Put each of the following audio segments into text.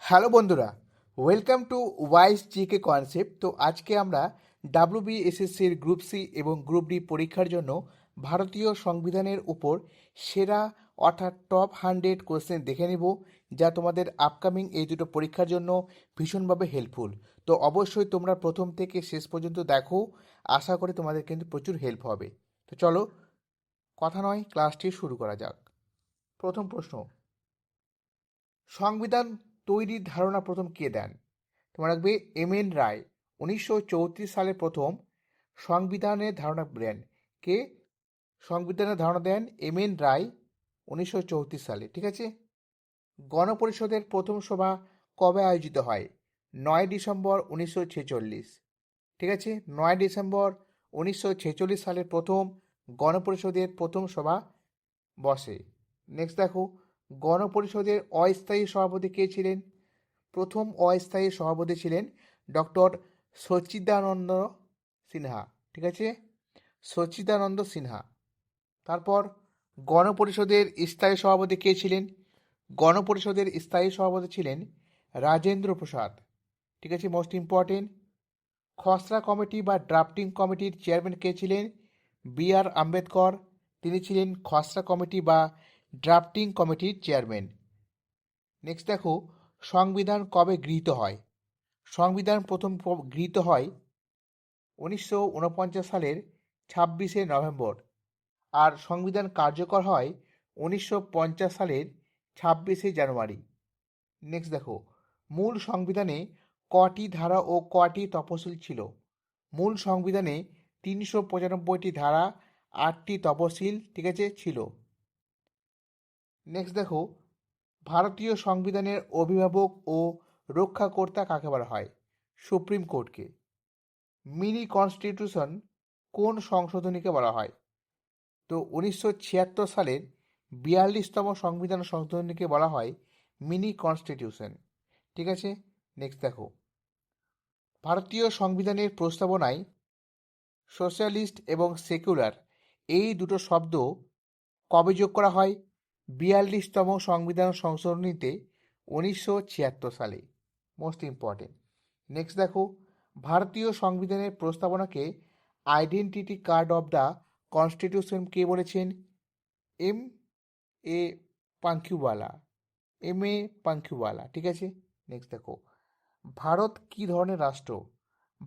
Hello বন্ধুরা, welcome to wise GK concept. তো আজকে আমরা ডাব্লিউবিএসএসসির গ্রুপ সি এবং গ্রুপ ডি পরীক্ষার জন্য ভারতীয় সংবিধানের উপর সেরা অর্থাৎ টপ 100 কোশ্চেন দেখে নিব, যা তোমাদের আপকামিং এই দুটো পরীক্ষার জন্য ভীষণভাবে হেল্পফুল। তো অবশ্যই তোমরা প্রথম থেকে শেষ পর্যন্ত দেখো, আশা করি তোমাদের কিন্তু প্রচুর হেল্প হবে। তো চলো কথা নয়, ক্লাসটি শুরু করা যাক। প্রথম প্রশ্ন, সংবিধান তৈরির ধারণা প্রথম কে দেন? তোমার রাখবে এম.এন. রায় 1934 সালে প্রথম সংবিধানের ধারণা দেন। কে সংবিধানের ধারণা দেন? এম.এন. রায় 1934 সালে। ঠিক আছে। গণপরিষদের প্রথম সভা কবে আয়োজিত হয়? 9 ডিসেম্বর 1946। ঠিক আছে, 9 ডিসেম্বর 1946 সালের প্রথম গণপরিষদের প্রথম সভা বসে। নেক্সট দেখো, গণপরিষদের অস্থায়ী সভাপতি কে ছিলেন? প্রথম অস্থায়ী সভাপতি ছিলেন ডক্টর সচ্চিদানন্দ সিনহা। ঠিক আছে, সচ্চিদানন্দ সিনহা। তারপর গণপরিষদের স্থায়ী সভাপতি কে ছিলেন? গণপরিষদের স্থায়ী সভাপতি ছিলেন রাজেন্দ্র প্রসাদ। ঠিক আছে, মোস্ট ইম্পর্টেন্ট। খসড়া কমিটি বা ড্রাফটিং কমিটির চেয়ারম্যান কে ছিলেন? বি.আর. আম্বেদকর। তিনি ছিলেন খসড়া কমিটি বা ড্রাফটিং কমিটির চেয়ারম্যান। নেক্সট দেখো, সংবিধান কবে গৃহীত হয়? সংবিধান প্রথম গৃহীত হয় 1949 সালের 26শে নভেম্বর, আর সংবিধান কার্যকর হয় 1950 সালের 26শে জানুয়ারি। নেক্সট দেখো, মূল সংবিধানে কটি ধারা ও কটি তফসিল ছিল? মূল সংবিধানে 395টি ধারা, 8টি তফসিল, ঠিক আছে, ছিল। নেক্সট দেখো, ভারতীয় সংবিধানের অভিভাবক ও রক্ষাকর্তা কাকে বলা হয়? সুপ্রিম কোর্টকে। মিনি কনস্টিটিউশন কোন সংশোধনীকে বলা হয়? তো 1976 সালের 42তম সংবিধান সংশোধনীকে বলা হয় মিনি কনস্টিটিউশন। ঠিক আছে। নেক্সট দেখো, ভারতীয় সংবিধানের প্রস্তাবনায় সোশ্যালিস্ট এবং সেকুলার এই দুটো শব্দ কবে যোগ করা হয়? 42তম সংবিধান সংশোধনীতে 1976 সালে। Most important. নেক্সট দেখো, ভারতীয় সংবিধানের প্রস্তাবনাকে identity card of the constitution কে বলেছেন? M A Palkhivala. M A. Palkhivala. ঠিক আছে। নেক্সট দেখো, ভারত কি ধরনের রাষ্ট্র?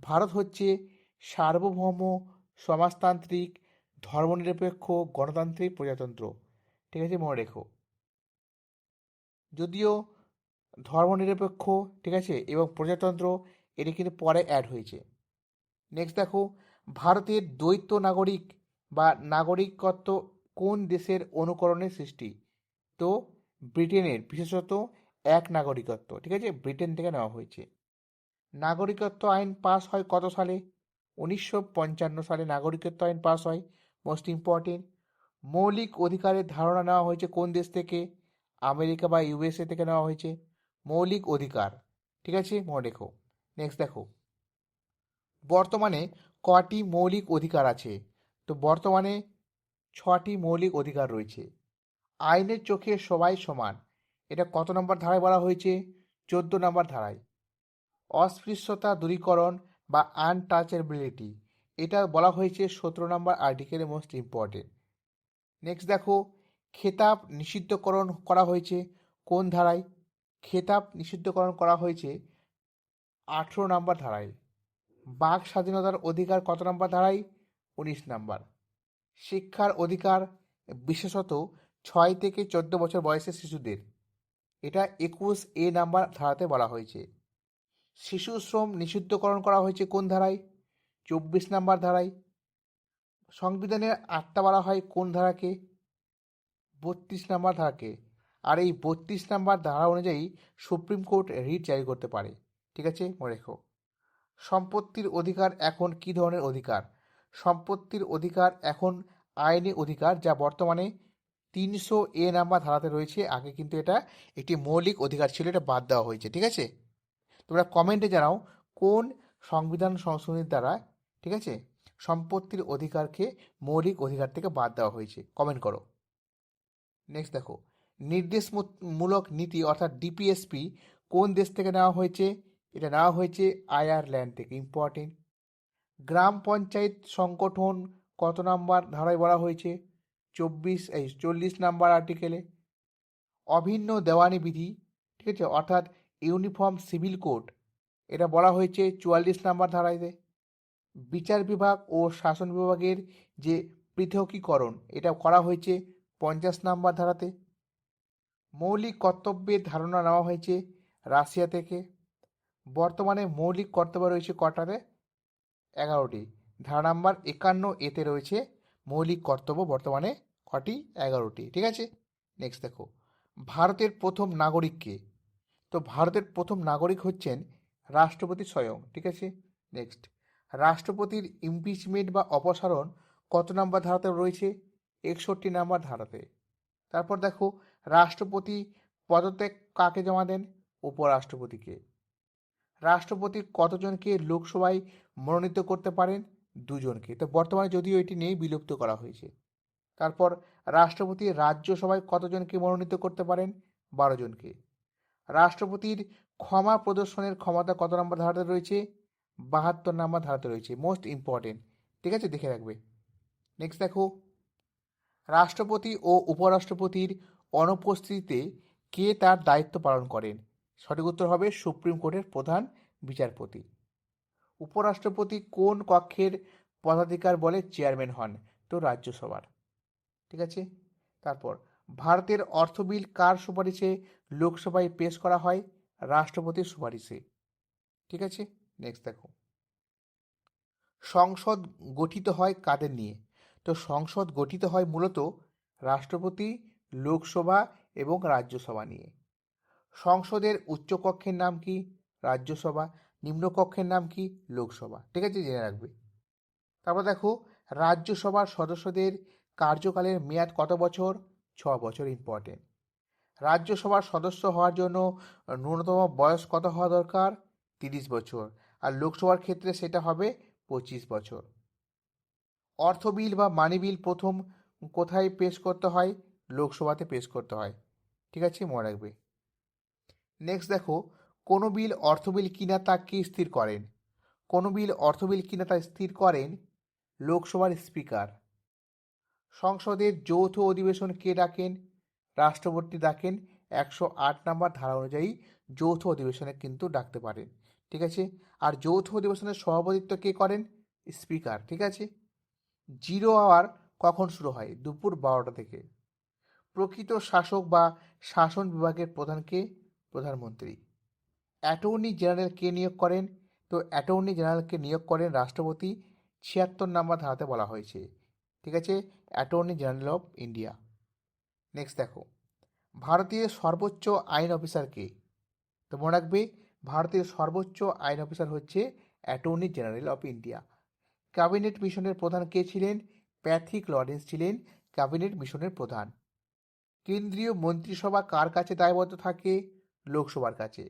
ভারত হচ্ছে সার্বভৌম, সমাজতান্ত্রিক, ধর্মনিরপেক্ষ, গণতান্ত্রিক প্রজাতন্ত্র। ঠিক আছে, মনে রেখো। যদিও ধর্মনিরপেক্ষ, ঠিক আছে, এবং প্রজাতন্ত্র এটি কিন্তু পরে অ্যাড হয়েছে। নেক্সট দেখো, ভারতের দ্বৈত নাগরিক বা নাগরিকত্ব কোন দেশের অনুকরণের সৃষ্টি? তো ব্রিটেনের, বিশেষত এক নাগরিকত্ব। ঠিক আছে, ব্রিটেন থেকে নেওয়া হয়েছে। নাগরিকত্ব আইন পাস হয় কত সালে? 1955 সালে নাগরিকত্ব আইন পাস হয়। Most important. মৌলিক অধিকারের ধারণা নেওয়া হয়েছে কোন দেশ থেকে? আমেরিকা বা ইউএসএ থেকে নেওয়া হয়েছে মৌলিক অধিকার। ঠিক আছে, মনে রেখো। নেক্সট দেখো, বর্তমানে কটি মৌলিক অধিকার আছে? তো বর্তমানে 6টি মৌলিক অধিকার রয়েছে। আইনের চোখে সবাই সমান, এটা কত নম্বর ধারায় বলা হয়েছে? 14 নম্বর ধারায়। অস্পৃশ্যতা দূরীকরণ বা আনটাচেবিলিটি, এটা বলা হয়েছে 17 নম্বর আর্টিকেলে। Most important. নেক্সট দেখো, খেতাব নিষিদ্ধকরণ করা হয়েছে কোন ধারায়? খেতাব নিষিদ্ধকরণ করা হয়েছে 18 নম্বর ধারায়। বাক স্বাধীনতার অধিকার কত নম্বর ধারায়? 19 নম্বর। শিক্ষার অধিকার, বিশেষত 6 থেকে 14 বছর বয়সের শিশুদের, এটা 21A নাম্বার ধারাতে বলা হয়েছে। শিশু শ্রম নিষিদ্ধকরণ করা হয়েছে কোন ধারায়? 24 নম্বর ধারায়। সংবিধানের আত্মা বলা হয় কোন ধারাকে? 32 নম্বর ধারাকে। আর এই 32 নম্বর ধারা অনুযায়ী সুপ্রিম কোর্ট রিট জারি করতে পারে। ঠিক আছে, মনে রেখো। সম্পত্তির অধিকার এখন কি ধরনের অধিকার? সম্পত্তির অধিকার এখন আইনি অধিকার, যা বর্তমানে 300A নাম্বার ধারাতে রয়েছে। আগে কিন্তু এটা একটি মৌলিক অধিকার ছিল, এটা বাদ দেওয়া হয়েছে। ঠিক আছে, তোমরা কমেন্টে জানাও কোন সংবিধান সংশোধনীর দ্বারা, ঠিক আছে, সম্পত্তির অধিকারকে মৌলিক অধিকার থেকে বাদ দেওয়া হয়েছে, কমেন্ট করো। নেক্সট দেখো, নির্দেশমূলক নীতি অর্থাৎ ডিপিএসপি কোন দেশ থেকে নেওয়া হয়েছে? এটা নেওয়া হয়েছে আয়ারল্যান্ড থেকে। ইম্পর্টেন্ট। গ্রাম পঞ্চায়েত সংগঠন কত নাম্বার ধারায় বলা হয়েছে? 40 নাম্বার আর্টিকেলে। অভিন্ন দেওয়ানি বিধি, ঠিক আছে, অর্থাৎ ইউনিফর্ম সিভিল কোড, এটা বলা হয়েছে 44 নাম্বার ধারায়। বিচার বিভাগ ও শাসন বিভাগের যে পৃথকীকরণ, এটা করা হয়েছে 50 নাম্বার ধারাতে। মৌলিক কর্তব্যের ধারণা নেওয়া হয়েছে রাশিয়া থেকে। বর্তমানে মৌলিক কর্তব্য রয়েছে কটাতে? 11টি। ধারা নাম্বার 51 এতে রয়েছে মৌলিক কর্তব্য বর্তমানে কটি? 11টি। ঠিক আছে। নেক্সট দেখো, ভারতের প্রথম নাগরিক কে? তো ভারতের প্রথম নাগরিক হচ্ছেন রাষ্ট্রপতি স্বয়ং। ঠিক আছে। নেক্সট, রাষ্ট্রপতির ইমপিচমেন্ট বা অপসারণ কত নাম্বার ধারাতে রয়েছে? 61 নাম্বার ধারাতে। তারপর দেখো, রাষ্ট্রপতি পদত্যাগ কাকে জমা দেন? উপরাষ্ট্রপতিকে। রাষ্ট্রপতি কতজনকে লোকসভায় মনোনীত করতে পারেন? 2জনকে। তো বর্তমানে যদিও এটি নেই, বিলুপ্ত করা হয়েছে। তারপর রাষ্ট্রপতি রাজ্যসভায় কতজনকে মনোনীত করতে পারেন? 12জনকে। রাষ্ট্রপতির ক্ষমা প্রদর্শনের ক্ষমতা কত নম্বর ধারাতে রয়েছে? 72 নাম্বার ধারাতে রয়েছে। Most important. ঠিক আছে, দেখে রাখবে। নেক্সট দেখো, রাষ্ট্রপতি ও উপরাষ্ট্রপতির অনুপস্থিতিতে কে তার দায়িত্ব পালন করেন? সঠিক উত্তর হবে সুপ্রিম কোর্টের প্রধান বিচারপতি। উপরাষ্ট্রপতি কোন কক্ষের পদাধিকার বলে চেয়ারম্যান হন? তো রাজ্যসভার। ঠিক আছে। তারপর ভারতের অর্থ বিল কার সুপারিশে লোকসভায় পেশ করা হয়? রাষ্ট্রপতির সুপারিশে। ঠিক আছে। নেক্সট দেখো, সংসদ গঠিত হয় কাদের নিয়ে? তো সংসদ গঠিত হয় মূলত রাষ্ট্রপতি, লোকসভা এবং রাজ্যসভা নিয়ে। সংসদের উচ্চকক্ষের নাম কি? রাজ্যসভা। নিম্নকক্ষের নাম কি? লোকসভা। ঠিক আছে, জেনে রাখবে। তারপর দেখো, রাজ্যসভার সদস্যদের কার্যকালের মেয়াদ কত বছর? 6 বছর। ইম্পর্টেন্ট। রাজ্যসভার সদস্য হওয়ার জন্য ন্যূনতম বয়স কত হওয়া দরকার? 30 বছর। আর লোকসভার ক্ষেত্রে সেটা হবে 25 বছর। অর্থ বিল বা মানি বিল প্রথম কোথায় পেশ করতে হয়? লোকসভাতে পেশ করতে হয়। ঠিক আছে, মনে রাখবে। নেক্সট দেখো, কোনো বিল অর্থ বিল কিনা তা কে স্থির করেন? কোনো বিল অর্থ বিল কিনা তা স্থির করেন লোকসভার স্পিকার। সংসদের যৌথ অধিবেশন কে ডাকেন? রাষ্ট্রপতি ডাকেন। 108 নাম্বার ধারা অনুযায়ী যৌথ অধিবেশনে কিন্তু ডাকতে পারেন। ঠিক আছে। আর যৌথ অধিবেশনের সভাপতিত্ব কে করেন? স্পিকার। ঠিক আছে। 0 আওয়ার কখন শুরু হয়? দুপুর 12টা থেকে। প্রকৃত শাসক বা শাসন বিভাগের প্রধানকে? প্রধানমন্ত্রী। অ্যাটর্নি জেনারেল কে নিয়োগ করেন? তো অ্যাটর্নি জেনারেলকে নিয়োগ করেন রাষ্ট্রপতি। 76 নাম্বার ধারাতে বলা হয়েছে। ঠিক আছে, attorney general of India. Next দেখো, ভারতীয় সর্বোচ্চ আইন অফিসার কে? তো মনে রাখবে, ভারতের সর্বোচ্চ আইন অফিসার হচ্ছে attorney general of India. Cabinet মিশনের প্রধান কে ছিলেন? প্যাথিক লরেন্স ছিলেন ক্যাবিনেট মিশনের প্রধান। কেন্দ্রীয় মন্ত্রিসভা কার কাছে দায়বদ্ধ থাকে? লোকসভার কাছে।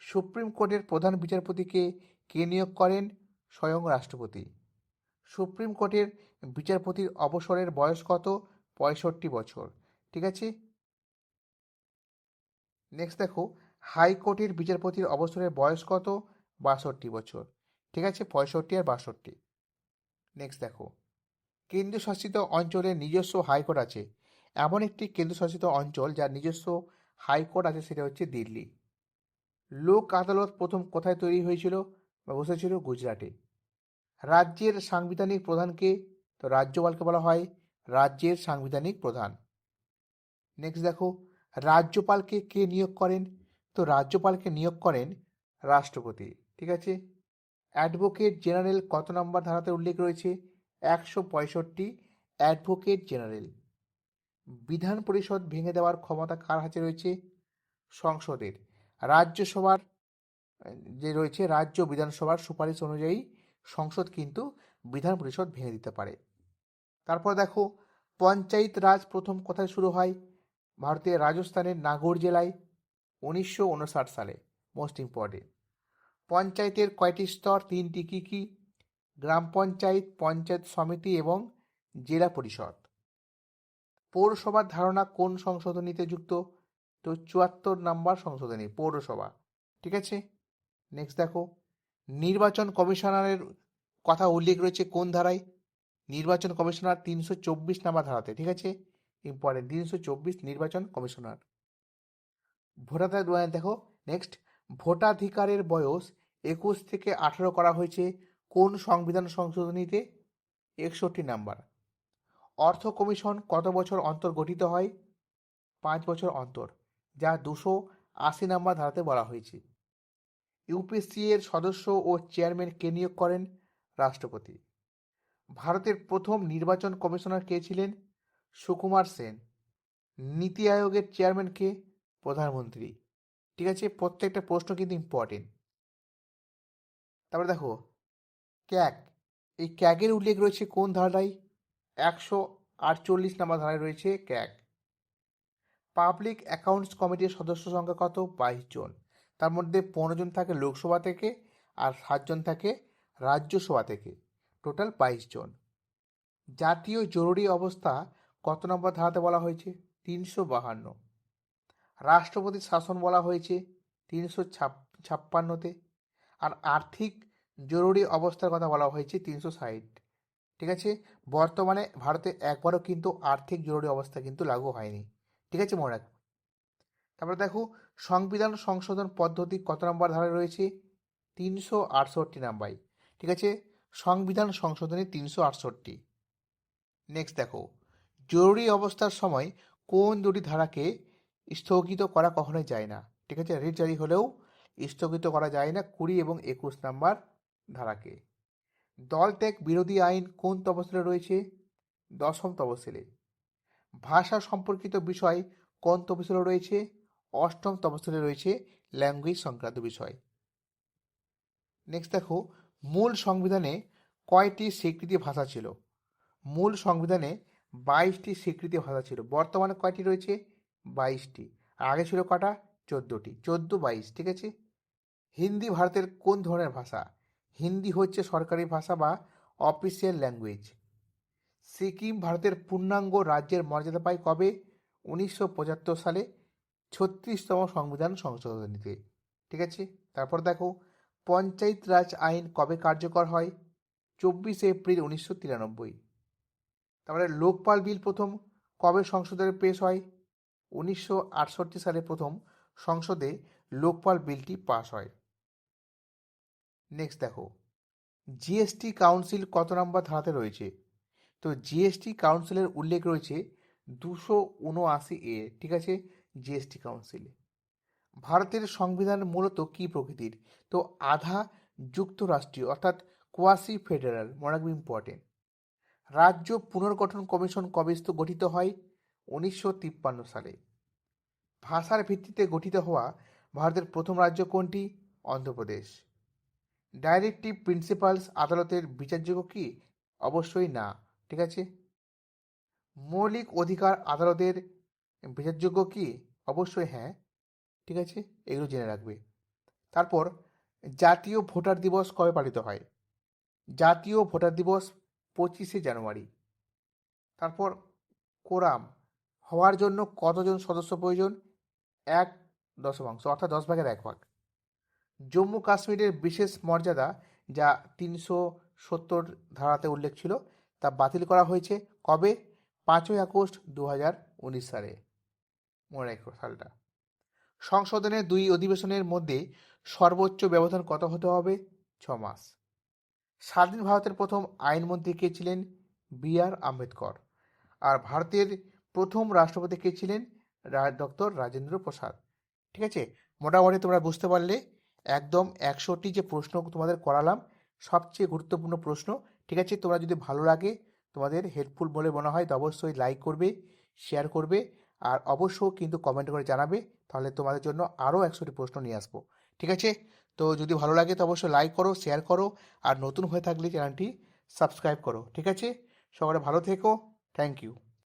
সুপ্রিম কোর্টের প্রধান বিচারপতিকে কে নিয়োগ করেন? স্বয়ং রাষ্ট্রপতি। সুপ্রিম কোর্টের বিচারপতির অবসরের বয়স কত? 65 বছর। ঠিক আছে। নেক্সট দেখো, হাইকোর্টের বিচারপতির অবসরের বয়স কত? 62 বছর। ঠিক আছে, 65 আর 62। নেক্সট দেখো, কেন্দ্রশাসিত অঞ্চলের নিজস্ব হাইকোর্ট আছে। এমন একটি কেন্দ্রশাসিত অঞ্চল যার নিজস্ব হাইকোর্ট আছে, সেটা হচ্ছে দিল্লি। লোক আদালত প্রথম কোথায় তৈরি হয়েছিল বা বসেছিল? গুজরাটে। রাজ্যের সাংবিধানিক প্রধানকে? তো রাজ্যপালকে বলা হয় রাজ্যের সাংবিধানিক প্রধান। নেক্সট দেখো, রাজ্যপালকে কে নিয়োগ করেন? তো রাজ্যপালকে নিয়োগ করেন রাষ্ট্রপতি। ঠিক আছে। অ্যাডভোকেট জেনারেল কত নম্বর ধারাতে উল্লেখ রয়েছে? 165। Advocate general. বিধান পরিষদ ভেঙে দেওয়ার ক্ষমতা কার হাতে রয়েছে? সংসদের। রাজ্যসভার যে রয়েছে, রাজ্য বিধানসভার সুপারিশ অনুযায়ী সংসদ কিন্তু বিধান পরিষদ ভেঙে দিতে পারে। তারপর দেখো, পঞ্চায়েত রাজ প্রথম কোথায় শুরু হয়? ভারতের রাজস্থানের নাগৌর জেলায় 1959 সালে। Most important. পঞ্চায়েতের কয়টি স্তর? 3টি। কী কী? গ্রাম পঞ্চায়েত, পঞ্চায়েত সমিতি এবং জেলা পরিষদ। পৌরসভার ধারণা কোন সংশোধনীতে যুক্ত? তো 74 নাম্বার সংশোধনী, পৌরসভা। ঠিক আছে। নেক্সট দেখো, নির্বাচন কমিশনারের কথা উল্লেখ রয়েছে কোন ধারায়? নির্বাচন কমিশনার 324 নাম্বার ধারাতে, ঠিক আছে, ইম্পর্টেন্ট 324 নির্বাচন কমিশনার। ভোটাধিকার দেখো, নেক্সট, ভোটাধিকারের বয়স 21 থেকে 18 করা হয়েছে কোন সংবিধান সংশোধনীতে? 61 নাম্বার। অর্থ কমিশন কত বছর অন্তর গঠিত হয়? 5 বছর অন্তর, যা 280 নাম্বার ধারাতে বলা হয়েছে। ইউপিএসসি এর সদস্য ও চেয়ারম্যান কে নিয়োগ করেন? রাষ্ট্রপতি। ভারতের প্রথম নির্বাচন কমিশনার কে ছিলেন? সুকুমার সেন। নীতি আয়োগের চেয়ারম্যান কে? প্রধানমন্ত্রী। ঠিক আছে, প্রত্যেকটা প্রশ্ন কিন্তু ইম্পর্টেন্ট। তারপরে দেখো, ক্যাগ, এই ক্যাগের উল্লেখ রয়েছে কোন ধারায়? 148 নাম্বার ধারায় রয়েছে ক্যাগ। পাবলিক অ্যাকাউন্টস কমিটির সদস্য সংখ্যা কত? 22 জন। তার মধ্যে 15 জন থাকে লোকসভা থেকে আর 7 জন থাকে রাজ্যসভা থেকে, টোটাল 22 জন। জাতীয় জরুরি অবস্থা কত নম্বর ধারাতে বলা হয়েছে? 352। রাষ্ট্রপতির শাসন বলা হয়েছে 356তে। আর আর্থিক জরুরি অবস্থার কথা বলা হয়েছে 360। ঠিক আছে, বর্তমানে ভারতে একবারও কিন্তু আর্থিক জরুরি অবস্থা কিন্তু লাগু হয়নি। ঠিক আছে, মনে রাখো। তারপরে দেখো, সংবিধান সংশোধন পদ্ধতি কত নম্বর ধারায় রয়েছে? 368 নাম্বার। ঠিক আছে, সংবিধান সংশোধনী 368। নেক্সট দেখো, জরুরি অবস্থার সময় কোন দুটি ধারাকে স্থগিত করা কখনোই যায় না? ঠিক আছে, রিট জারি হলেও স্থগিত করা যায় না 20 এবং 21 নাম্বার ধারাকে। দল ত্যাগ বিরোধী আইন কোন তফসিলে রয়েছে? 10ম তফসিলে। ভাষা সম্পর্কিত বিষয় কোন তফসিলে রয়েছে? 8ম তফসিলে রয়েছে ল্যাঙ্গুয়েজ সংক্রান্ত বিষয়। নেক্সট দেখো, মূল সংবিধানে কয়টি স্বীকৃতি ভাষা ছিল? মূল সংবিধানে 22টি স্বীকৃতি ভাষা ছিল। বর্তমানে কয়টি রয়েছে? 22টি। আর আগে ছিল কটা? 14টি। 14, 22, ঠিক আছে। হিন্দি ভারতের কোন ধরনের ভাষা? হিন্দি হচ্ছে সরকারি ভাষা বা অফিসিয়াল ল্যাঙ্গুয়েজ। সিকিম ভারতের পূর্ণাঙ্গ রাজ্যের মর্যাদা পায় কবে? 1975 সালে 36তম সংবিধান সংশোধনীতে। ঠিক আছে, তারপর দেখো, পঞ্চায়েত রাজ আইন কবে কার্যকর হয়? 24 এপ্রিল 1993। তারপরে লোকপাল বিল প্রথম কবে সংসদে পেশ হয়? 1968 সালে প্রথম সংসদে লোকপাল বিলটি পাস হয়। নেক্সট দেখো, জিএসটি কাউন্সিল কত নম্বর ধারাতে রয়েছে? তো জিএসটি কাউন্সিলের উল্লেখ রয়েছে 279A। ঠিক আছে, জিএসটি কাউন্সিলে। ভারতের সংবিধান মূলত কি প্রকৃতির? তো আধা যুক্তরাষ্ট্রীয়, অর্থাৎ কোয়াসি ফেডারেল, মনে রাখবে, ইম্পর্টেন্ট। রাজ্য পুনর্গঠন কমিশন কবে গঠিত হয়? 1953 সালে। ভাষার ভিত্তিতে গঠিত হওয়া ভারতের প্রথম রাজ্য কোনটি? অন্ধ্রপ্রদেশ। ডাইরেক্টিভ প্রিন্সিপালস আদালতের বিচারযোগ্য কি? অবশ্যই না। ঠিক আছে। মৌলিক অধিকার আদালতের বিচারযোগ্য কি? অবশ্যই হ্যাঁ। ঠিক আছে, এগুলো জেনে রাখবে। তারপর, জাতীয় ভোটার দিবস কবে পালিত হয়? জাতীয় ভোটার দিবস 25শে জানুয়ারি। তারপর, কোরাম হওয়ার জন্য কতজন সদস্য প্রয়োজন? 1/10, অর্থাৎ 10/1 জম্মু কাশ্মীরের বিশেষ মর্যাদা, যা 370 ধারাতে উল্লেখ ছিল, তা বাতিল করা হয়েছে কবে? 5ই আগস্ট 2019 সালে, মনে রাখো সালটা। সংশোধনের 2 অধিবেশনের মধ্যে সর্বোচ্চ ব্যবধান কত হতে হবে? 6 মাস। স্বাধীন ভারতের প্রথম আইনমন্ত্রী কে ছিলেন? B.R. আম্বেদকর। আর ভারতের প্রথম রাষ্ট্রপতি কে ছিলেন? ডক্টর রাজেন্দ্র প্রসাদ। ঠিক আছে, মোটামুটি তোমরা বুঝতে পারলে একদম 100টি যে প্রশ্ন তোমাদের করালাম, সবচেয়ে গুরুত্বপূর্ণ প্রশ্ন। ঠিক আছে, তোমরা যদি ভালো লাগে, তোমাদের হেল্পফুল বলে মনে হয়, তো অবশ্যই লাইক করবে, শেয়ার করবে, আর অবশ্যই কিন্তু কমেন্ট করে জানাবে, তাহলে তোমাদের জন্য আরও 100টি প্রশ্ন নিয়ে আসবো। ঠিক আছে, তো যদি ভালো লাগে তো অবশ্যই লাইক করো, শেয়ার করো, আর নতুন হয়ে থাকলে চ্যানেলটি সাবস্ক্রাইব করো। ঠিক আছে, সবাই ভালো থেকো, থ্যাংক ইউ।